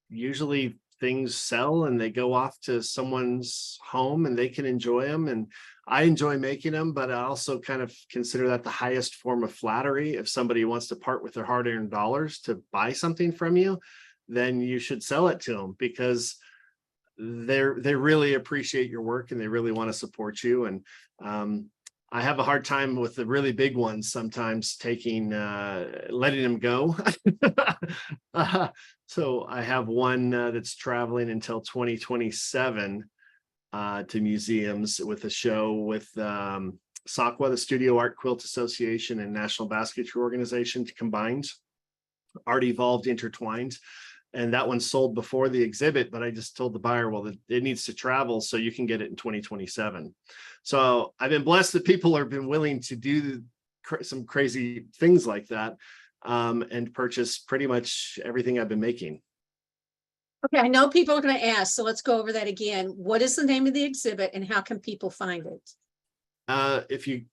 usually things sell and they go off to someone's home and they can enjoy them. And I enjoy making them, but I also kind of consider that the highest form of flattery. If somebody wants to part with their hard-earned dollars to buy something from you, then you should sell it to them, because they really appreciate your work and they really want to support you. And I have a hard time with the really big ones sometimes letting them go. So I have one that's traveling until 2027 to museums with a show with SAQA, the Studio Art Quilt Association, and National Basketry Organization combined, art evolved, intertwined. And that one sold before the exhibit, but I just told the buyer, well, it needs to travel, so you can get it in 2027. So I've been blessed that people have been willing to do some crazy things like that, and purchase pretty much everything I've been making. Okay, I know people are going to ask, so let's go over that again. What is the name of the exhibit and how can people find it?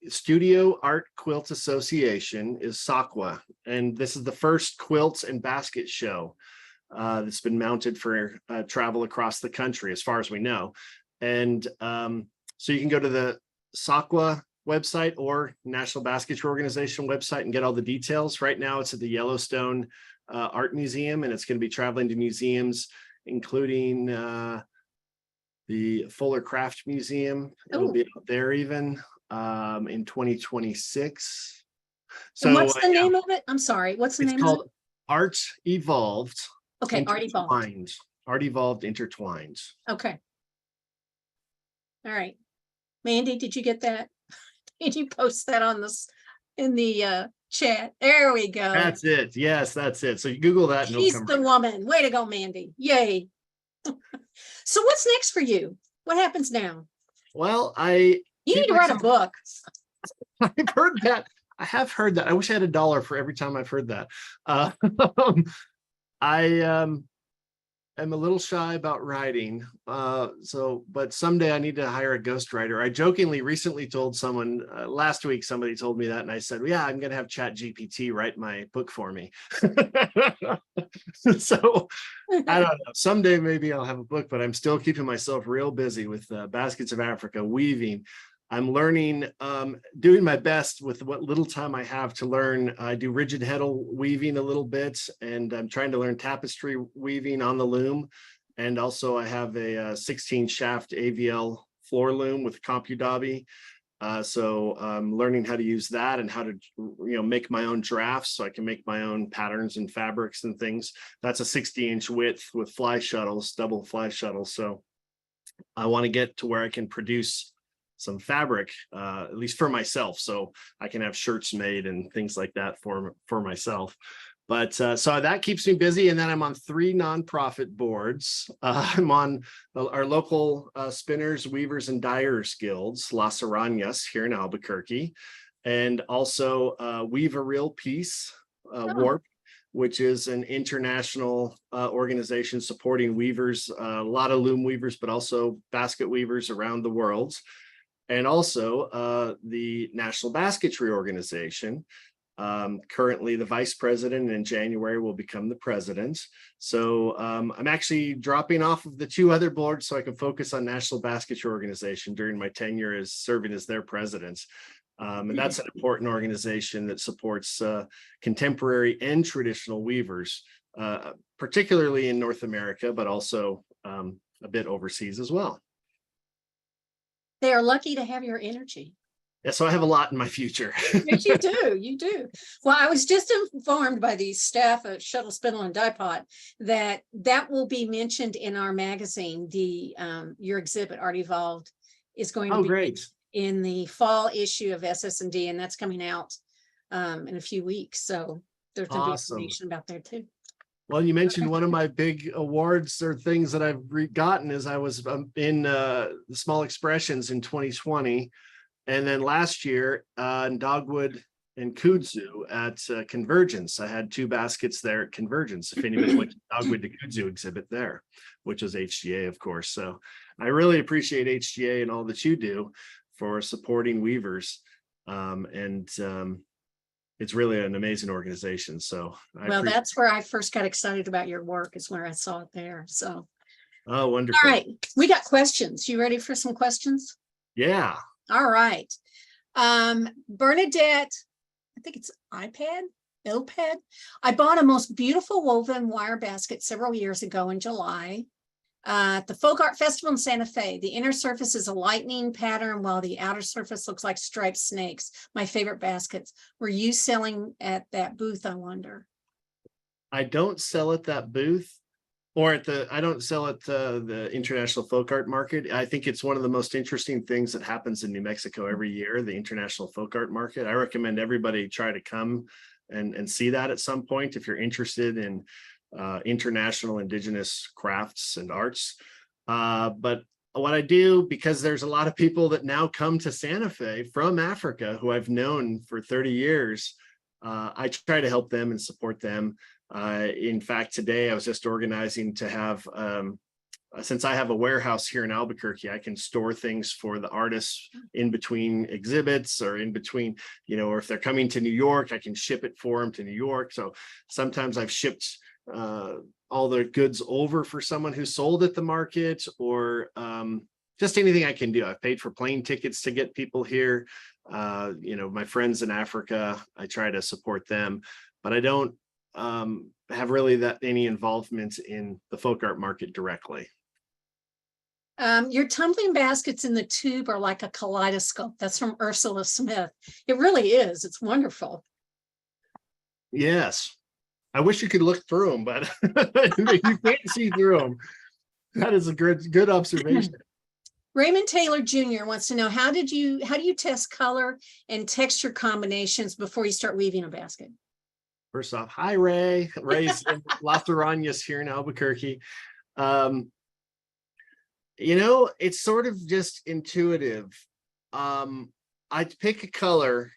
Studio Art Quilt Association is SAQA, and this is the first quilts and basket show that's been mounted for travel across the country, as far as we know. And so you can go to the SAQA website or National Basketry Organization website and get all the details. Right now it's at the Yellowstone Art Museum, and it's going to be traveling to museums, including the Fuller Craft Museum. It'll be out there even in 2026. So and what's the name of it? I'm sorry, what's the name of it? It's called Art Evolved. Okay, Art Evolved. Art Evolved Intertwined. Okay. All right. Mandy, did you get that? Did you post that on this in the chat. There we go. That's it. Yes, that's it. So you Google that and it'll She's come the right. woman. Way to go, Mandy. Yay. So what's next for you? What happens now? Well, I You need keep to write a myself. book. I've heard that. I have heard that. I wish I had $1 for every time I've heard that. Uh, I am a little shy about writing. But someday I need to hire a ghostwriter. I jokingly recently told someone last week, somebody told me that, and I said, well, yeah, I'm going to have Chat GPT write my book for me. So I don't know. Someday maybe I'll have a book, but I'm still keeping myself real busy with Baskets of Africa, weaving. I'm learning, doing my best with what little time I have to learn. I do rigid heddle weaving a little bit, and I'm trying to learn tapestry weaving on the loom. And also I have a 16 shaft AVL floor loom with CompuDobby. So I'm learning how to use that and how to, make my own drafts so I can make my own patterns and fabrics and things. That's a 60-inch width with fly shuttles, double fly shuttles. So I want to get to where I can produce some fabric, at least for myself, so I can have shirts made and things like that for myself. But so that keeps me busy. And then I'm on 3 nonprofit boards. I'm on our local spinners, weavers, and dyers guilds, Las Arañas here in Albuquerque, and also Weave a Real Piece, Warp, which is an international organization supporting weavers, a lot of loom weavers, but also basket weavers around the world. And also the National Basketry Organization. Currently the vice president, and in January will become the president. So I'm actually dropping off of the 2 other boards so I can focus on National Basketry Organization during my tenure as serving as their president. And that's an important organization that supports contemporary and traditional weavers, particularly in North America, but also a bit overseas as well. They are lucky to have your energy. Yeah, so I have a lot in my future. Yes, you do. You do. Well, I was just informed by the staff at Shuttle Spindle and Die Pot that will be mentioned in our magazine. The your exhibit, Art Evolved, is going to be great. in the fall issue of ss&D, and that's coming out in a few weeks. So there's going to be information about there too. Well, you mentioned one of my big awards or things that I've gotten is I was in the Small Expressions in 2020. And then last year in Dogwood and Kudzu at Convergence. I had 2 baskets there at Convergence, if anybody went to Dogwood to Kudzu exhibit there, which was HGA, of course. So I really appreciate HGA and all that you do for supporting weavers. It's really an amazing organization. So that's where I first got excited about your work, is where I saw it there. So oh, wonderful. All right, we got questions. You ready for some questions? Yeah. All right. Bernadette, I think it's Ilpad. I bought a most beautiful woven wire basket several years ago in July at the Folk Art Festival in Santa Fe. The inner surface is a lightning pattern while the outer surface looks like striped snakes. My favorite baskets. Were you selling at that booth, I wonder? I don't sell at that booth, or I don't sell at the International Folk Art Market. I think it's one of the most interesting things that happens in New Mexico every year, the International Folk Art Market. I recommend everybody try to come and see that at some point if you're interested in international indigenous crafts and arts. But what I do, because there's a lot of people that now come to Santa Fe from Africa who I've known for 30 years, I try to help them and support them. In fact, today I was just organizing to have, since I have a warehouse here in Albuquerque, I can store things for the artists in between exhibits or in between, or if they're coming to New York, I can ship it for them to New York. So sometimes I've shipped all the goods over for someone who sold at the market, or just anything I can do. I've paid for plane tickets to get people here. My friends in Africa, I try to support them, but I don't have really any involvement in the folk art market directly. Your tumbling baskets in the tube are like a kaleidoscope. That's from Ursula Smith. It really is. It's wonderful. Yes. I wish you could look through them, but you can't see through them. That is a good observation. Raymond Taylor Jr. wants to know, how do you test color and texture combinations before you start weaving a basket? First off, hi, Ray. Ray's in Las Arañas here in Albuquerque. It's sort of just intuitive. I pick a color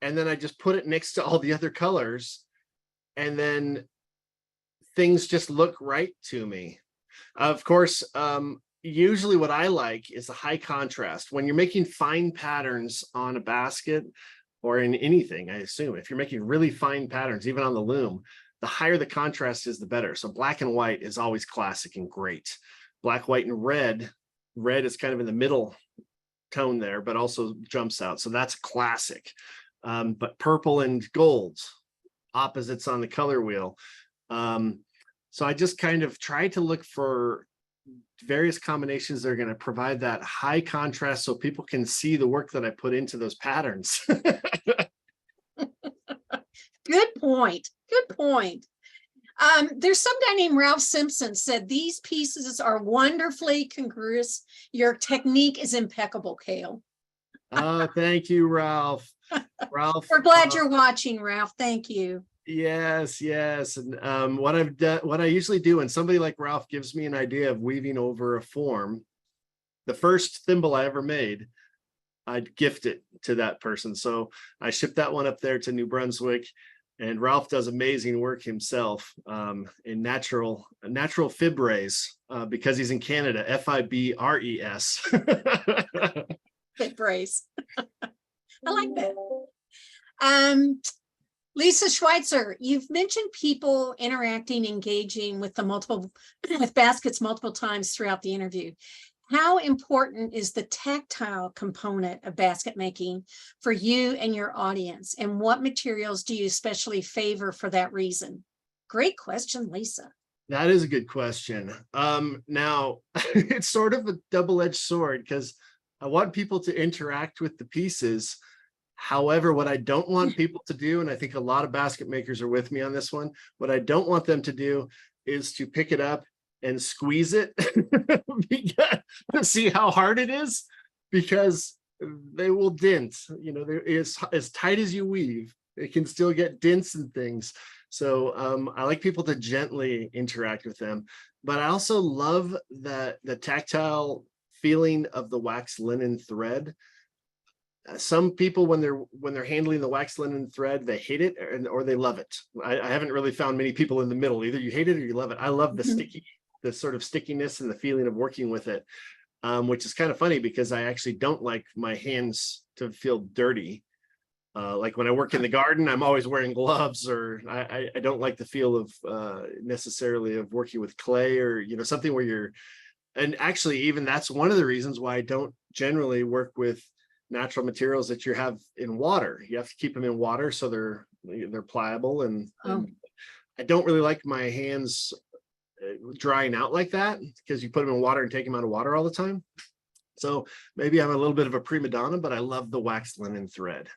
and then I just put it next to all the other colors, and then things just look right to me. Of course, usually what I like is a high contrast. When you're making fine patterns on a basket or in anything, I assume, if you're making really fine patterns, even on the loom, the higher the contrast is, the better. So black and white is always classic and great. Black, white, and red. Red is kind of in the middle tone there, but also jumps out. So that's classic. But purple and gold, opposites on the color wheel. So I just kind of try to look for various combinations that are going to provide that high contrast so people can see the work that I put into those patterns. Good point. Good point. There's some guy named Ralph Simpson said, these pieces are wonderfully congruous. Your technique is impeccable, Cael. Oh, thank you, Ralph. Ralph, We're glad you're watching, Ralph. Thank you. Yes. And what I've done, what I usually do when somebody like Ralph gives me an idea of weaving over a form, the first thimble I ever made, I'd gift it to that person. So I shipped that one up there to New Brunswick, and Ralph does amazing work himself in natural fibres because he's in Canada, Fibres. Fibres. I like that. Lisa Schweitzer, you've mentioned people interacting, engaging with with baskets multiple times throughout the interview. How important is the tactile component of basket making for you and your audience? And what materials do you especially favor for that reason? Great question, Lisa. That is a good question. Now, it's sort of a double-edged sword because I want people to interact with the pieces. However, what I don't want people to do, and I think a lot of basket makers are with me on this one, what I don't want them to do is to pick it up and squeeze it to see how hard it is, because they will dent. As tight as you weave, it can still get dents and things. So I like people to gently interact with them, but I also love the tactile feeling of the wax linen thread. Some people, when they're handling the wax linen thread, they hate it or they love it. I haven't really found many people in the middle. Either you hate it or you love it. I love the sort of stickiness and the feeling of working with it, which is kind of funny because I actually don't like my hands to feel dirty. Like when I work in the garden, I'm always wearing gloves, or I don't like the feel of necessarily of working with clay or something where you're. And actually, even that's one of the reasons why I don't generally work with natural materials that you have in water. You have to keep them in water so they're pliable, and I don't really like my hands drying out like that because you put them in water and take them out of water all the time. So maybe I'm a little bit of a prima donna, but I love the wax linen thread.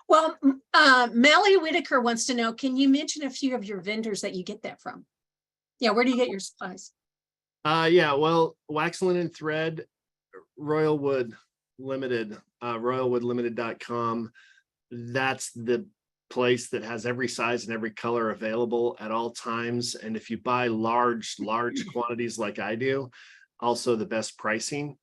Well, Mally Whitaker wants to know, can you mention a few of your vendors that you get that from? Yeah, where do you get your supplies? Yeah, well, wax linen thread, Royal Wood Limited, royalwoodlimited.com. That's the place that has every size and every color available at all times. And if you buy large quantities like I do, also the best pricing.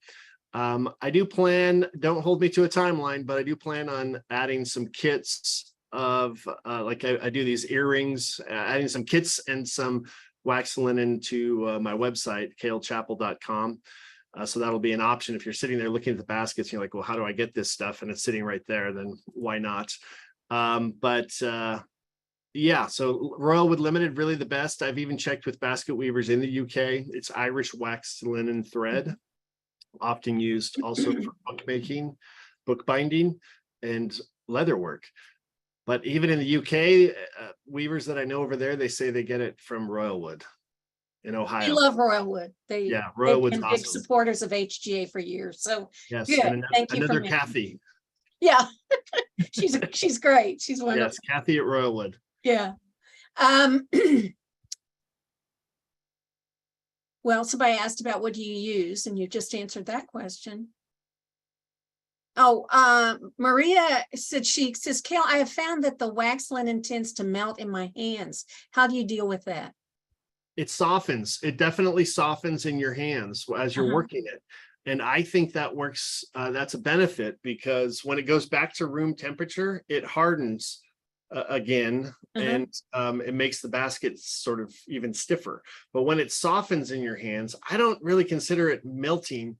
I do plan, don't hold me to a timeline, but I do plan on adding some kits of like I do these earrings, adding some kits and some wax linen to my website, caelchappell.com. So that'll be an option. If you're sitting there looking at the baskets, you're like, well, how do I get this stuff? And it's sitting right there, then why not? Yeah, so Royal Wood Limited, really the best. I've even checked with basket weavers in the UK. It's Irish wax linen thread, often used also for bookmaking, bookbinding, and leather work. But even in the UK, weavers that I know over there, they say they get it from Royal Wood in Ohio. I love Royal Wood. They've Royalwood's been awesome. big supporters of HGA for years. So yes, good. and another Kathy. Yeah, she's great. She's wonderful. Yes, Kathy at Royalwood. Well, somebody asked about what do you use, and you just answered that question. Oh, Maria said, she says, Cael, I have found that the wax linen tends to melt in my hands. How do you deal with that? It softens. It definitely softens in your hands as you're working it. And I think that works. That's a benefit, because when it goes back to room temperature, it hardens again, and it makes the basket sort of even stiffer. But when it softens in your hands, I don't really consider it melting.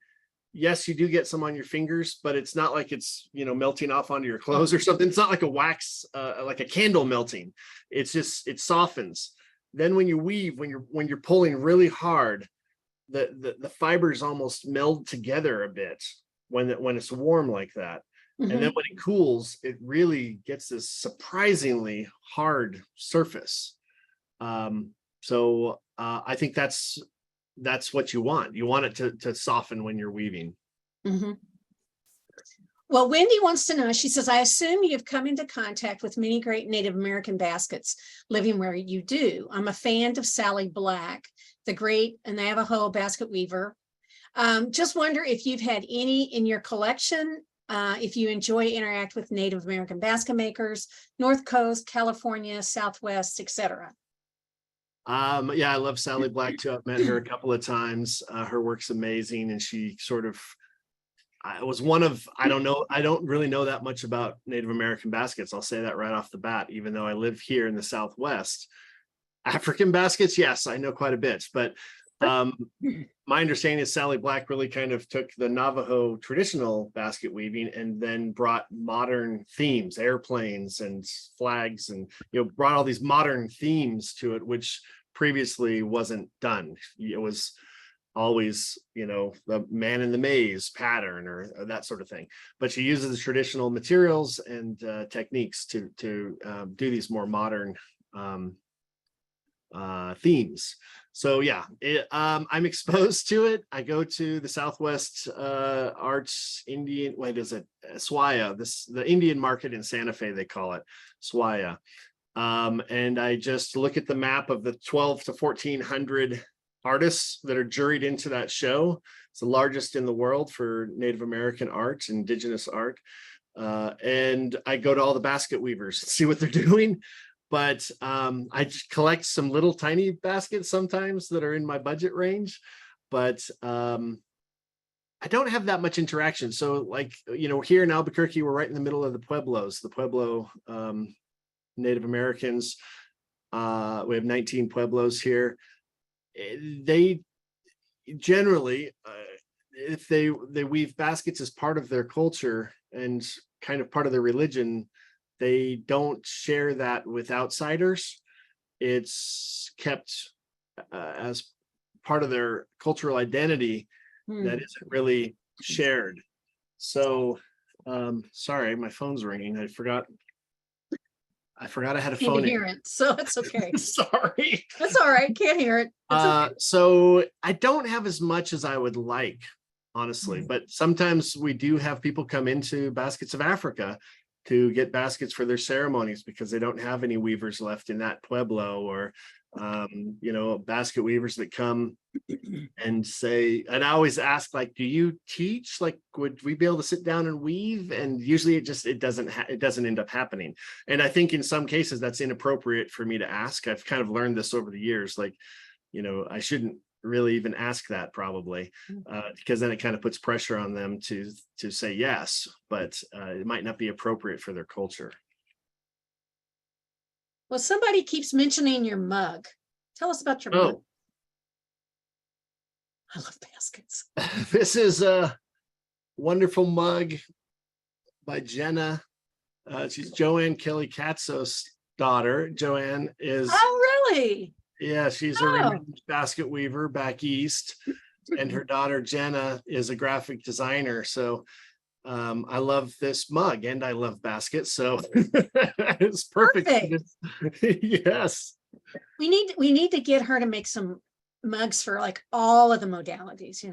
Yes, you do get some on your fingers, but it's not like it's, melting off onto your clothes or something. It's not like a wax, like a candle melting. It's just, it softens. Then when you weave, when you're pulling really hard, the fibers almost meld together a bit when it's warm like that. And then when it cools, it really gets this surprisingly hard surface. So I think that's what you want. You want it to soften when you're weaving. Well, Wendy wants to know, she says, I assume you've come into contact with many great Native American baskets living where you do. I'm a fan of Sally Black, the great Navajo basket weaver. Just wonder if you've had any in your collection, if you enjoy interact with Native American basket makers, North Coast, California, Southwest, etc. Yeah, I love Sally Black too. I've met her a couple of times. Her work's amazing, and she sort of, I was one of, I don't really know that much about Native American baskets. I'll say that right off the bat, even though I live here in the Southwest. African baskets, yes, I know quite a bit, but my understanding is Sally Black really kind of took the Navajo traditional basket weaving and then brought modern themes, airplanes and flags, and brought all these modern themes to it, which previously wasn't done. It was always, the man in the maze pattern or that sort of thing. But she uses the traditional materials and techniques to do these more modern themes. So yeah, I'm exposed to it. I go to the Southwest Arts Indian, Swaya, the Indian market in Santa Fe, they call it Swaya. And I just look at the map of the 12 to 1400 artists that are juried into that show. It's the largest in the world for Native American art, indigenous art. And I go to all the basket weavers, see what they're doing. But I just collect some little tiny baskets sometimes that are in my budget range, but I don't have that much interaction. So like, here in Albuquerque, we're right in the middle of the Pueblo Native Americans. We have 19 Pueblos here. They generally, if they weave baskets as part of their culture and kind of part of their religion, they don't share that with outsiders. It's kept as part of their cultural identity that isn't really shared. So, sorry, my phone's ringing. I forgot I had a phone. Can't hear it, so it's okay. Sorry. That's all right. Can't hear it. Okay. So I don't have as much as I would like, honestly, but sometimes we do have people come into Baskets of Africa to get baskets for their ceremonies because they don't have any weavers left in that Pueblo, or basket weavers that come and say, and I always ask, like, do you teach? Like, would we be able to sit down and weave? And usually it doesn't end up happening. And I think in some cases that's inappropriate for me to ask. I've kind of learned this over the years, like, I shouldn't really even ask that, probably, because then it kind of puts pressure on them to say yes, but it might not be appropriate for their culture. Well, somebody keeps mentioning your mug. Tell us about your mug. I love baskets. This is a wonderful mug by Jenna. She's Joanne Kelly Katsos' daughter. Joanne is. Oh, really? Yeah, she's a renowned basket weaver back east, and her daughter Jenna is a graphic designer. So I love this mug, and I love baskets, so it's perfect. Yes, we need to get her to make some mugs for like all of the modalities.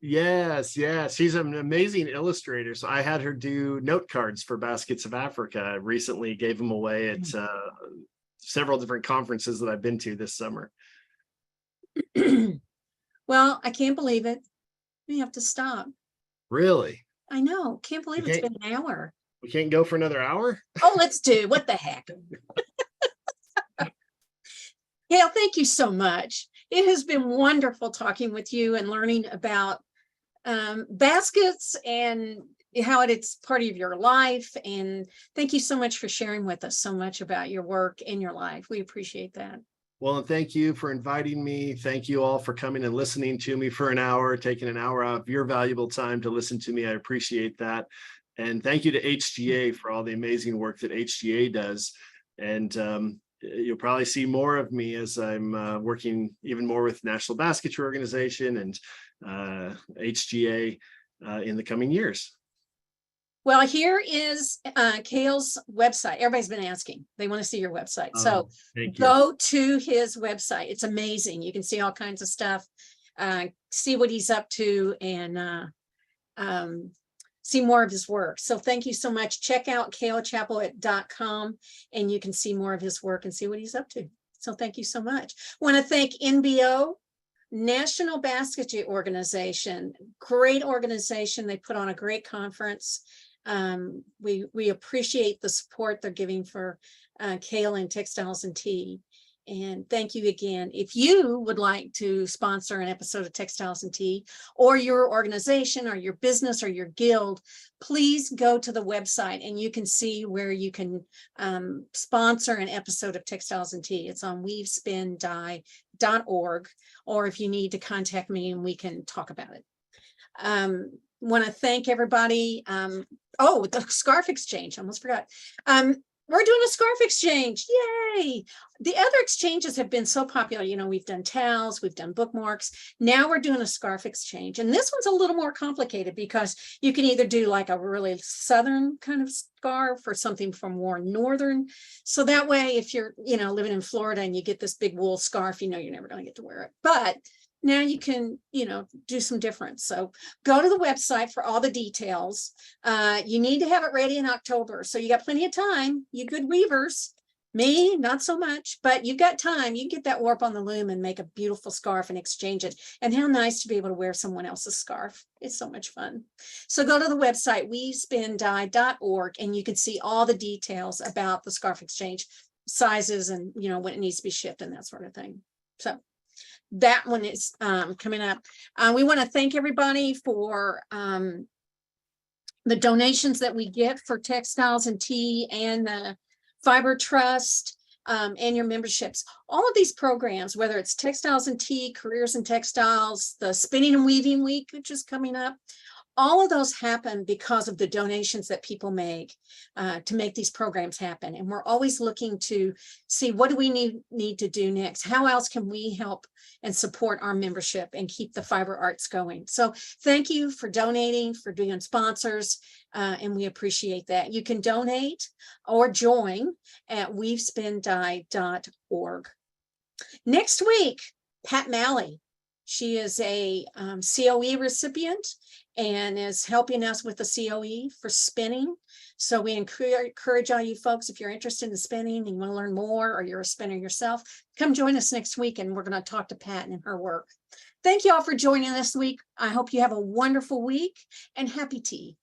Yes, she's an amazing illustrator. So I had her do note cards for Baskets of Africa. I recently gave them away at several different conferences that I've been to this summer. Well, I can't believe it. We have to stop. Really? I know. Can't believe it's Okay. been an hour. We can't go for another hour? Oh, let's do. What the heck? Cael, thank you so much. It has been wonderful talking with you and learning about baskets and how it's part of your life. And thank you so much for sharing with us so much about your work and your life. We appreciate that. Well, and thank you for inviting me. Thank you all for coming and listening to me for an hour, taking an hour out of your valuable time to listen to me. I appreciate that. And thank you to HGA for all the amazing work that HGA does. And you'll probably see more of me as I'm working even more with National Basketry Organization and HGA in the coming years. Well, here is Cael's website. Everybody's been asking. They want to see your website. So go to his website. It's amazing. You can see all kinds of stuff, see what he's up to, and see more of his work. So thank you so much. Check out caelchappell.com and you can see more of his work and see what he's up to. So thank you so much. Want to thank NBO, National Basketry Organization. Great organization. They put on a great conference. We appreciate the support they're giving for Cael and Textiles and Tea. And thank you again. If you would like to sponsor an episode of Textiles and Tea, or your organization or your business or your guild, please go to the website and you can see where you can sponsor an episode of Textiles and Tea. It's on weavespindye.org, or if you need to contact me and we can talk about it. Want to thank everybody. Oh, the scarf exchange, I almost forgot. We're doing a scarf exchange. Yay. The other exchanges have been so popular. You know, we've done towels, we've done bookmarks. Now we're doing a scarf exchange. And this one's a little more complicated because you can either do like a really southern kind of scarf or something from more northern. So that way, if you're, you know, living in Florida and you get this big wool scarf, you know, you're never going to get to wear it. But now you can, you know, do some difference. So go to the website for all the details. You need to have it ready in October. So you got plenty of time, you good weavers. Me, not so much, but you've got time. You get that warp on the loom and make a beautiful scarf and exchange it. And how nice to be able to wear someone else's scarf. It's so much fun. So go to the website, weavespindye.org, and you can see all the details about the scarf exchange, sizes, and, you know, when it needs to be shipped and that sort of thing. So that one is coming up. We want to thank everybody for the donations that we get for Textiles and Tea and the Fiber Trust and your memberships. All of these programs, whether it's Textiles and Tea, Careers in Textiles, the Spinning and Weaving Week, which is coming up, all of those happen because of the donations that people make to make these programs happen. And we're always looking to see, what do we need to do next? How else can we help and support our membership and keep the fiber arts going? So thank you for donating, for being sponsors, and we appreciate that. You can donate or join at weavespindye.org. Next week, Pat Malley. She is a COE recipient and is helping us with the COE for spinning. So we encourage all you folks, if you're interested in spinning and you want to learn more, or you're a spinner yourself, come join us next week and we're going to talk to Pat and her work. Thank you all for joining this week. I hope you have a wonderful week and happy tea.